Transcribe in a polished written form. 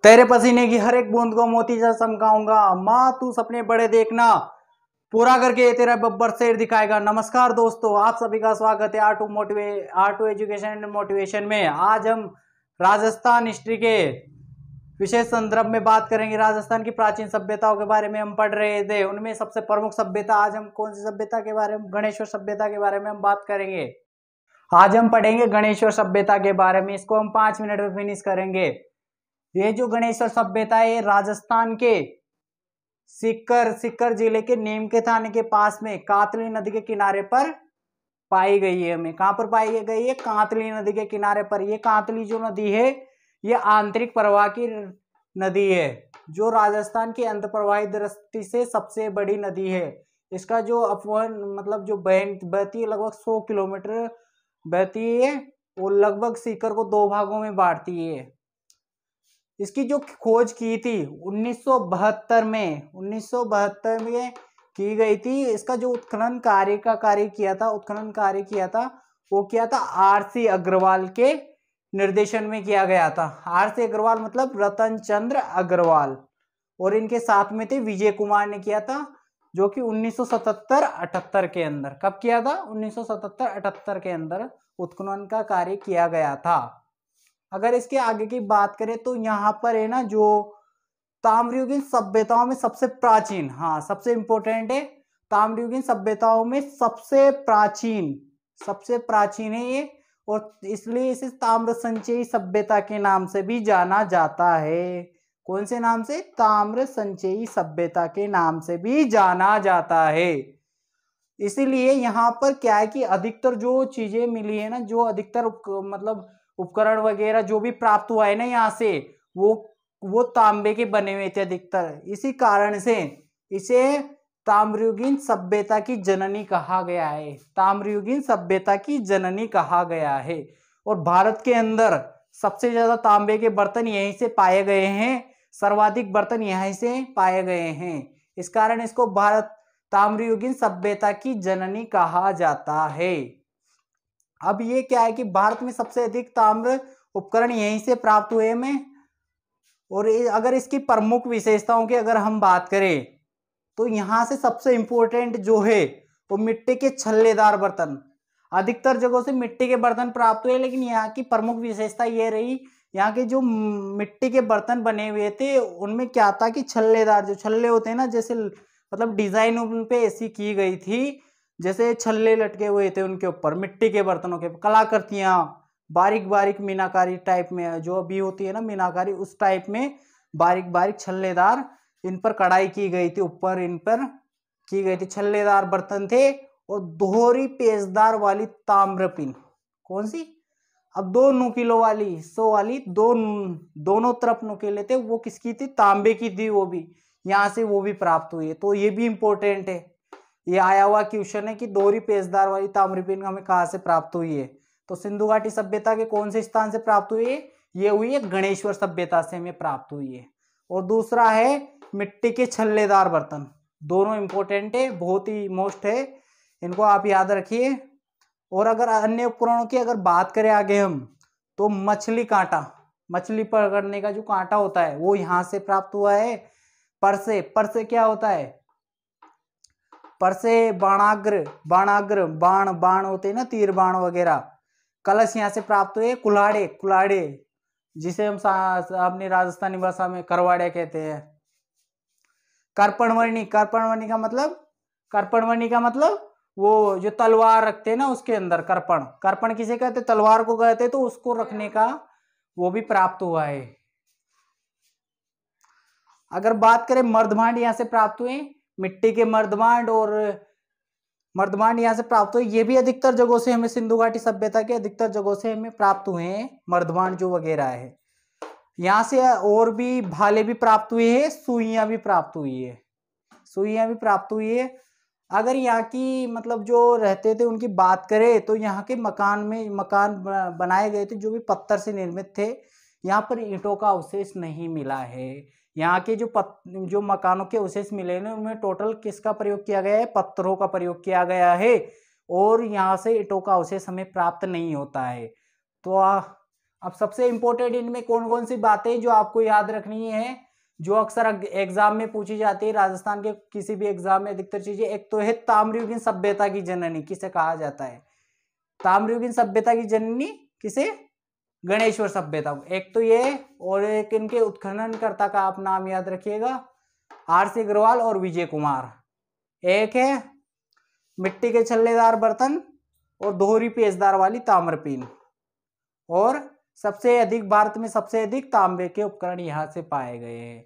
तेरे पसीने की हर एक बूंद को मोती सा चमकाऊंगा। माँ तू सपने बड़े देखना, पूरा करके ये तेरा बब्बर शेर दिखाएगा। नमस्कार दोस्तों, आप सभी का स्वागत है R two education and motivation में। आज हम राजस्थान हिस्ट्री के विशेष संदर्भ में बात करेंगे। राजस्थान की प्राचीन सभ्यताओं के बारे में हम पढ़ रहे थे, उनमें सबसे प्रमुख सभ्यता आज हम कौन सी सभ्यता के बारे में, गणेश्वर सभ्यता के बारे में हम बात करेंगे। आज हम पढ़ेंगे गणेश्वर सभ्यता के बारे में। इसको हम 5 मिनट में फिनिश करेंगे। ये जो गणेश्वर सभ्यता है राजस्थान के सीकर जिले के नीमके थाने के पास में कातली नदी के किनारे पर पाई गई है। हमें कहां पर पाई गई है? कातली नदी के किनारे पर। ये कातली जो नदी है ये आंतरिक प्रवाह की नदी है, जो राजस्थान की अंत प्रवाही दृष्टि से सबसे बड़ी नदी है। इसका जो अपवन मतलब जो बहती है लगभग 100 किलोमीटर बहती है। वो लगभग सीकर को 2 भागों में बांटती है। इसकी जो खोज की थी 1972 में की गई थी। इसका जो उत्खनन कार्य किया था वो किया था आर.सी. अग्रवाल के निर्देशन में किया गया था। आर.सी. अग्रवाल मतलब रतन चंद्र अग्रवाल, और इनके साथ में थे विजय कुमार ने किया था, जो कि 1977-78 के अंदर। कब किया था? 1977-78 के अंदर उत्खनन का कार्य किया गया था। अगर इसके आगे की बात करें तो यहाँ पर है ना, जो ताम्रयुगीन सभ्यताओं में सबसे प्राचीन, सबसे इंपॉर्टेंट है, ताम्रयुगीन सभ्यताओं में सबसे प्राचीन है ये, और इसलिए इसे ताम्र संचयी सभ्यता के नाम से भी जाना जाता है। कौन से नाम से? ताम्र संचयी सभ्यता के नाम से भी जाना जाता है। इसीलिए यहाँ पर क्या है कि अधिकतर जो चीजें मिली है ना, जो अधिकतर मतलब उपकरण वगैरह जो भी प्राप्त हुआ है ना यहाँ से, वो तांबे के बने हुए थे अधिकतर। इसी कारण से इसे ताम्रयुगीन सभ्यता की जननी कहा गया है। ताम्रयुगीन सभ्यता की जननी कहा गया है। और भारत के अंदर सबसे ज्यादा तांबे के बर्तन यहीं से पाए गए हैं, सर्वाधिक बर्तन यहीं से पाए गए हैं। इस कारण इसको भारत ताम्रयुगीन सभ्यता की जननी कहा जाता है। अब ये क्या है कि भारत में सबसे अधिक ताम्र उपकरण यहीं से प्राप्त हुए में। और अगर इसकी प्रमुख विशेषताओं की अगर हम बात करें तो यहाँ से सबसे इंपॉर्टेंट जो है वो मिट्टी के छल्लेदार बर्तन। अधिकतर जगहों से मिट्टी के बर्तन प्राप्त हुए, लेकिन यहाँ की प्रमुख विशेषता ये रही, यहाँ के जो मिट्टी के बर्तन बने हुए थे उनमें क्या था कि छल्लेदार, जो छल्ले होते हैं ना, जैसे मतलब डिजाइन उन पे ऐसी की गई थी जैसे छल्ले लटके हुए थे उनके ऊपर। मिट्टी के बर्तनों के कलाकृतियां बारीक बारीक मीनाकारी टाइप में जो अभी होती है ना, मीनाकारी, उस टाइप में बारीक बारीक छल्लेदार इन पर कढ़ाई की गई थी, ऊपर इन पर की गई थी। छल्लेदार बर्तन थे। और दोहरी पेचदार वाली ताम्रपिन। कौन सी? अब 2 नुकीलों वाली, 100 वाली, दोनों तरफ नुकीले थे, वो किसकी थी? तांबे की थी। वो भी यहाँ से वो भी प्राप्त हुई है। तो ये भी इंपॉर्टेंट है, ये आया हुआ क्वेश्चन है कि दोहरी पेचदार वाली ताम्रपिन हमें कहाँ से प्राप्त हुई है। तो सिंधु घाटी सभ्यता के कौन से स्थान से प्राप्त हुई है? ये हुई है गणेश्वर सभ्यता से हमें प्राप्त हुई है। और दूसरा है मिट्टी के छल्लेदार बर्तन। दोनों इंपॉर्टेंट है, बहुत ही मोस्ट है, इनको आप याद रखिए। और अगर अन्य उपकरणों की अगर बात करें आगे हम, तो मछली कांटा, मछली पकड़ने का जो कांटा होता है वो यहाँ से प्राप्त हुआ है। परसे क्या होता है? परसे बाणाग्र बाण होते हैं ना, तीर बाण वगैरह। कलश यहाँ से प्राप्त हुए। कुल्हाड़े जिसे हम अपनी राजस्थानी भाषा में करवाड़े कहते हैं। कर्पणवर्णी का मतलब वो जो तलवार रखते हैं ना उसके अंदर, कर्पण किसे कहते? तलवार को कहते, तो उसको रखने का वो भी प्राप्त हुआ है। अगर बात करें मर्दभांड यहाँ से प्राप्त हुए, मिट्टी के मर्दभांड यहाँ से प्राप्त हुए। ये भी अधिकतर जगहों से हमें सिंधु घाटी सभ्यता के अधिकतर जगहों से हमें प्राप्त हुए हैं मर्दभांड जो वगैरह है। यहाँ से और भी भाले भी प्राप्त हुए हैं, सुइयां भी प्राप्त हुई है। अगर यहाँ की मतलब जो रहते थे उनकी बात करें तो यहाँ के मकान बनाए गए थे जो भी पत्थर से निर्मित थे। यहाँ पर ईंटों का अवशेष नहीं मिला है। यहाँ के जो मकानों के अवशेष मिले हैं उनमें टोटल किसका प्रयोग किया गया है? पत्थरों का प्रयोग किया गया है। और यहाँ से ईंटों का अवशेष हमें प्राप्त नहीं होता है। तो अब सबसे इंपॉर्टेंट इनमें कौन कौन सी बातें जो आपको याद रखनी है, जो अक्सर एग्जाम में पूछी जाती है, राजस्थान के किसी भी एग्जाम में अधिकतर चीजें। एक तो है ताम्रयुगीन सभ्यता की जननी किसे कहा जाता है? ताम्रयुगीन सभ्यता की जननी किसे? गणेश्वर सभ्यता को। एक तो ये, और एक इनके उत्खननकर्ता का आप नाम याद रखिएगा, आर.सी. अग्रवाल और विजय कुमार। एक है मिट्टी के छल्लेदार बर्तन और दोहरी पेचदार वाली ताम्रपीन। और सबसे अधिक, भारत में सबसे अधिक तांबे के उपकरण यहाँ से पाए गए हैं।